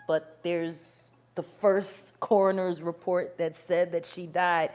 but there's the first coroner's report that said that she died.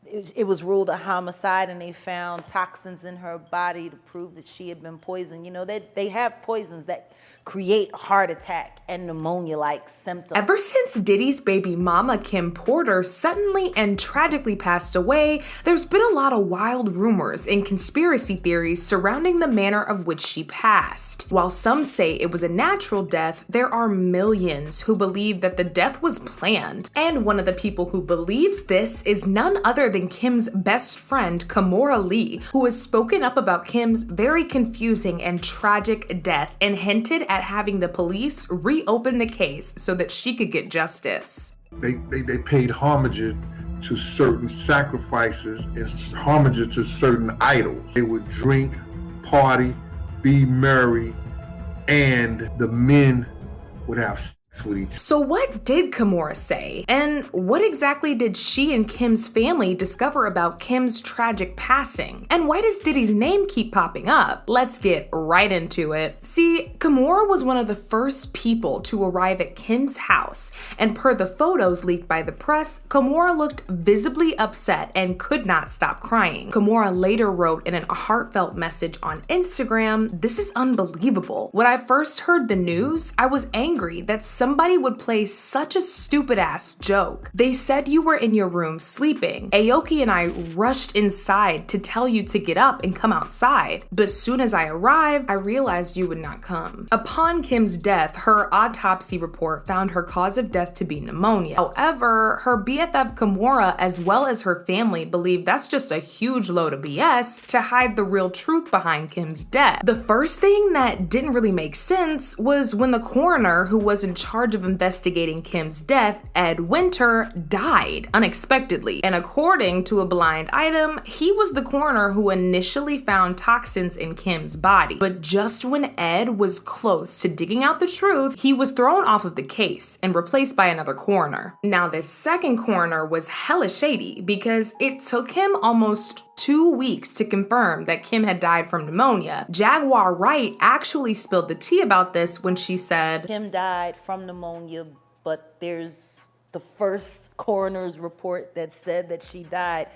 It was ruled a homicide, and they found toxins in her body to prove that she had been poisoned. You know, they have poisons that create heart attack and pneumonia-like symptoms. Ever since Diddy's baby mama, Kim Porter, suddenly and tragically passed away, there's been a lot of wild rumors and conspiracy theories surrounding the manner of which she passed. While some say it was a natural death, there are millions who believe that the death was planned. And one of the people who believes this is none other than Kim's best friend, Kimora Lee, who has spoken up about Kim's very confusing and tragic death and hinted at having the police reopen the case so that she could get justice. They paid homage to certain sacrifices and homage to certain idols. They would drink, party, be merry, and the men would have sex with each other. So what did Kimora say? And what exactly did she and Kim's family discover about Kim's tragic passing? And why does Diddy's name keep popping up? Let's get right into it. See, Kimora was one of the first people to arrive at Kim's house, and per the photos leaked by the press, Kimora looked visibly upset and could not stop crying. Kimora later wrote in a heartfelt message on Instagram, "This is unbelievable. When I first heard the news, I was angry that somebody would play such a stupid ass joke. They said you were in your room sleeping. Aoki and I rushed inside to tell you to get up and come outside. But soon as I arrived, I realized you would not come." Upon Kim's death, her autopsy report found her cause of death to be pneumonia. However, her BFF Kimora, as well as her family, believe that's just a huge load of BS to hide the real truth behind Kim's death. The first thing that didn't really make sense was when the coroner, who was in charge of investigating Kim's death, Ed Winter, died unexpectedly. And according to a blind item, he was the coroner who initially found toxins in Kim's body. But just when Ed was close to digging out the truth, he was thrown off of the case and replaced by another coroner. Now, this second coroner was hella shady because it took him almost 2 weeks to confirm that Kim had died from pneumonia. Jaguar Wright actually spilled the tea about this when she said, "Kim died from pneumonia, but there's the first coroner's report that said that she died.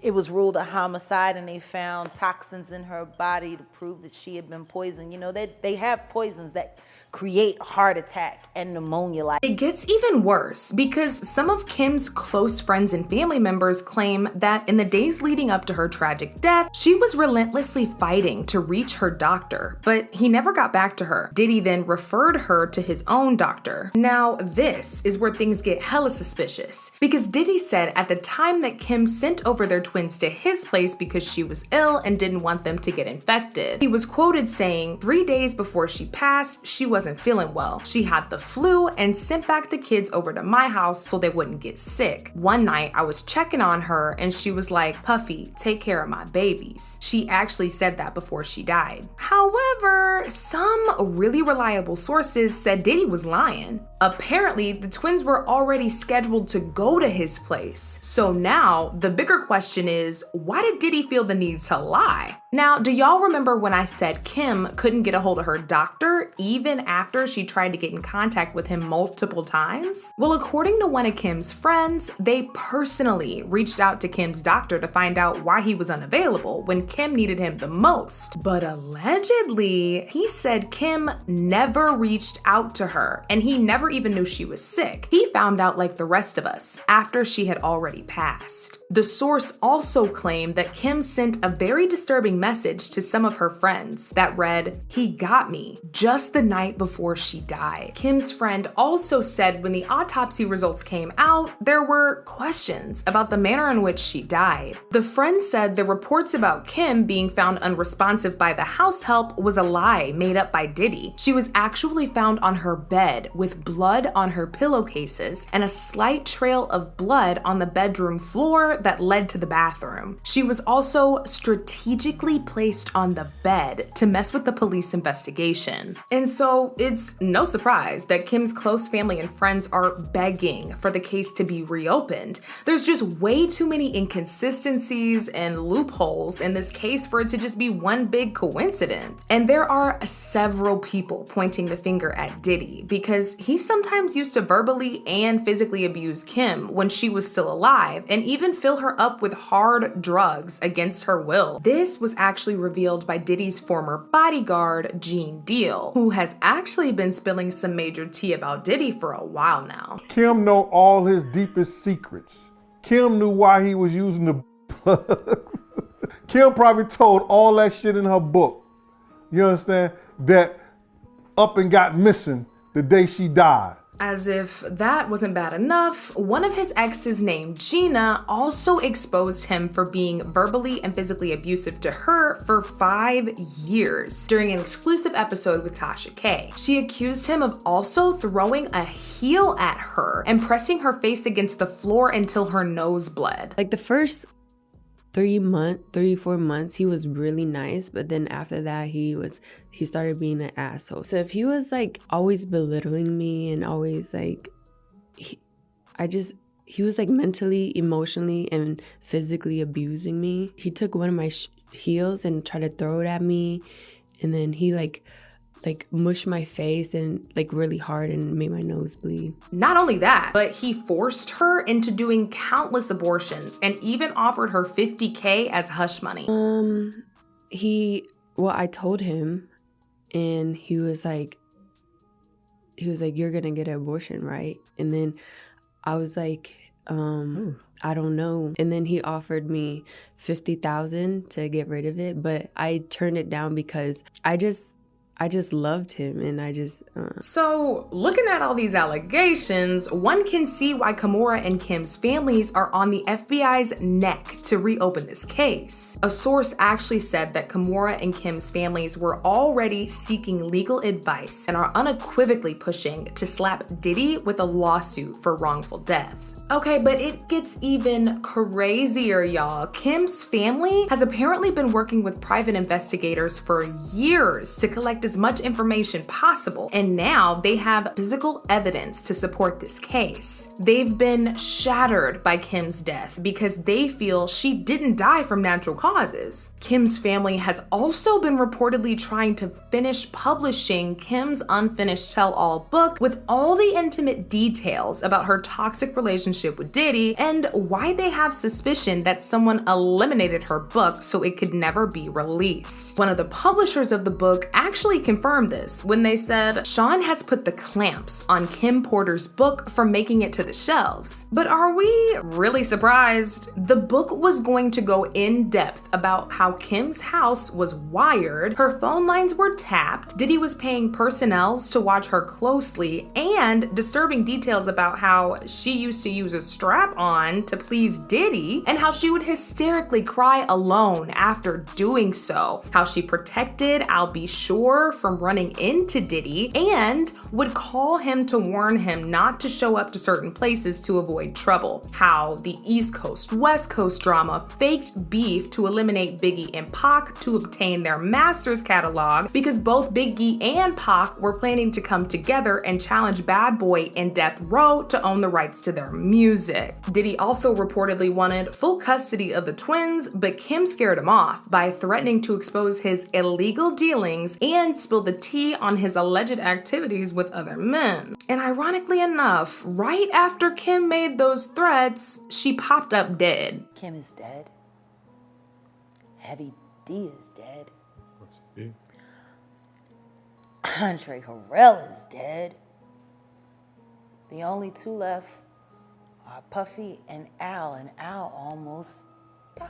It was ruled a homicide, and they found toxins in her body to prove that she had been poisoned." You know, they have poisons that create heart attack and pneumonia-like. It gets even worse because some of Kim's close friends and family members claim that in the days leading up to her tragic death, she was relentlessly fighting to reach her doctor, but he never got back to her. Diddy then referred her to his own doctor. Now, this is where things get hella suspicious because Diddy said at the time that Kim sent over their twins to his place because she was ill and didn't want them to get infected. He was quoted saying, "3 days before she passed, she wasn't feeling well. She had the flu and sent back the kids over to my house so they wouldn't get sick. One night I was checking on her and she was like, 'Puffy, take care of my babies.'" She actually said that before she died. However, some really reliable sources said Diddy was lying. Apparently, the twins were already scheduled to go to his place. So now, the bigger question is, why did Diddy feel the need to lie? Now, do y'all remember when I said Kim couldn't get a hold of her doctor even after she tried to get in contact with him multiple times? Well, according to one of Kim's friends, they personally reached out to Kim's doctor to find out why he was unavailable when Kim needed him the most. But allegedly, he said Kim never reached out to her and he never even knew she was sick. He found out like the rest of us after she had already passed. The source also claimed that Kim sent a very disturbing message to some of her friends that read, "He got me," just the night before she died. Kim's friend also said when the autopsy results came out, there were questions about the manner in which she died. The friend said the reports about Kim being found unresponsive by the house help was a lie made up by Diddy. She was actually found on her bed with blood on her pillowcases and a slight trail of blood on the bedroom floor that led to the bathroom. She was also strategically conveniently placed on the bed to mess with the police investigation. And so it's no surprise that Kim's close family and friends are begging for the case to be reopened. There's just way too many inconsistencies and loopholes in this case for it to just be one big coincidence. And there are several people pointing the finger at Diddy because he sometimes used to verbally and physically abuse Kim when she was still alive and even fill her up with hard drugs against her will. This was actually revealed by Diddy's former bodyguard, Gene Deal, who has actually been spilling some major tea about Diddy for a while now. Kim know all his deepest secrets. Kim knew why he was using the plugs. Kim probably told all that shit in her book. You understand? That up and got missing the day she died. As if that wasn't bad enough, one of his exes named Gina also exposed him for being verbally and physically abusive to her for 5 years during an exclusive episode with Tasha K. She accused him of also throwing a heel at her and pressing her face against the floor until her nose bled. Like the first 4 months, he was really nice, but then after that, he started being an asshole. So if he was like always belittling me and always like, he was like mentally, emotionally, and physically abusing me. He took one of my heels and tried to throw it at me, and then he like mushed my face and like really hard and made my nose bleed. Not only that, but he forced her into doing countless abortions and even offered her $50K as hush money. I told him, and he was like, you're gonna get an abortion, right? And then I was like, I don't know. And then he offered me $50,000 to get rid of it, but I turned it down because I just loved him, and So, looking at all these allegations, one can see why Kimora and Kim's families are on the FBI's neck to reopen this case. A source actually said that Kimora and Kim's families were already seeking legal advice and are unequivocally pushing to slap Diddy with a lawsuit for wrongful death. Okay, but it gets even crazier, y'all. Kim's family has apparently been working with private investigators for years to collect as much information possible, and now they have physical evidence to support this case. They've been shattered by Kim's death because they feel she didn't die from natural causes. Kim's family has also been reportedly trying to finish publishing Kim's unfinished tell-all book with all the intimate details about her toxic relationship with Diddy and why they have suspicion that someone eliminated her book so it could never be released. One of the publishers of the book actually confirmed this when they said Sean has put the clamps on Kim Porter's book from making it to the shelves. But are we really surprised? The book was going to go in depth about how Kim's house was wired, her phone lines were tapped, Diddy was paying personnels to watch her closely, and disturbing details about how she used to use a strap-on to please Diddy, and how she would hysterically cry alone after doing so, how she protected I'll Be Sure from running into Diddy, and would call him to warn him not to show up to certain places to avoid trouble, how the East Coast, West Coast drama faked beef to eliminate Biggie and Pac to obtain their master's catalog because both Biggie and Pac were planning to come together and challenge Bad Boy and Death Row to own the rights to their music. Diddy also reportedly wanted full custody of the twins, but Kim scared him off by threatening to expose his illegal dealings and spill the tea on his alleged activities with other men. And ironically enough, right after Kim made those threats, she popped up dead. Kim is dead. Heavy D is dead. What's it? Andre Harrell is dead. The only two left are Puffy and Al almost died.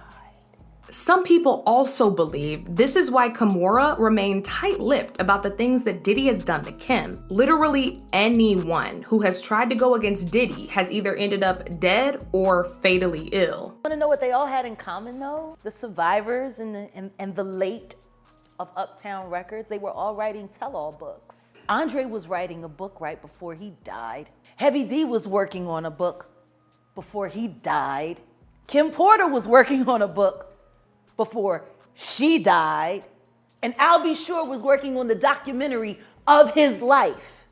Some people also believe this is why Kimora remained tight-lipped about the things that Diddy has done to Kim. Literally anyone who has tried to go against Diddy has either ended up dead or fatally ill. Want to know what they all had in common though? The survivors and the late of Uptown Records, they were all writing tell-all books. Andre was writing a book right before he died. Heavy D was working on a book before he died. Kim Porter was working on a book before she died, and Al B. Sure was working on the documentary of his life.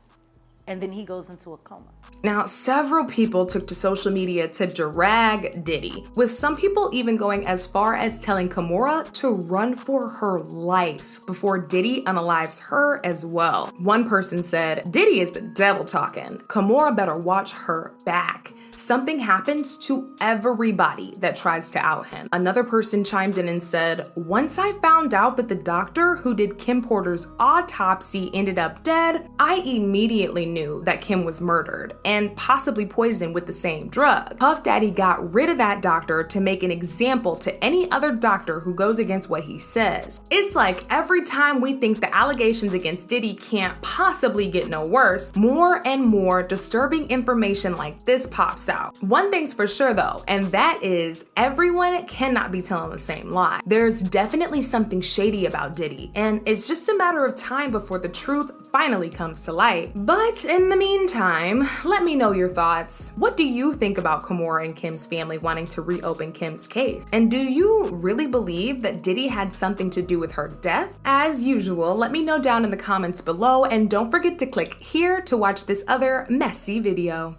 And then he goes into a coma. Now, several people took to social media to drag Diddy, with some people even going as far as telling Kimora to run for her life before Diddy unalives her as well. One person said, "Diddy is the devil talking. Kimora better watch her back. Something happens to everybody that tries to out him." Another person chimed in and said, "Once I found out that the doctor who did Kim Porter's autopsy ended up dead, I immediately knew that Kim was murdered and possibly poisoned with the same drug. Puff Daddy got rid of that doctor to make an example to any other doctor who goes against what he says." It's like every time we think the allegations against Diddy can't possibly get no worse, more and more disturbing information like this pops out. One thing's for sure though, and that is everyone cannot be telling the same lie. There's definitely something shady about Diddy, and it's just a matter of time before the truth finally comes to light. But in the meantime, let me know your thoughts. What do you think about Kimora and Kim's family wanting to reopen Kim's case? And do you really believe that Diddy had something to do with her death? As usual, let me know down in the comments below, and don't forget to click here to watch this other messy video.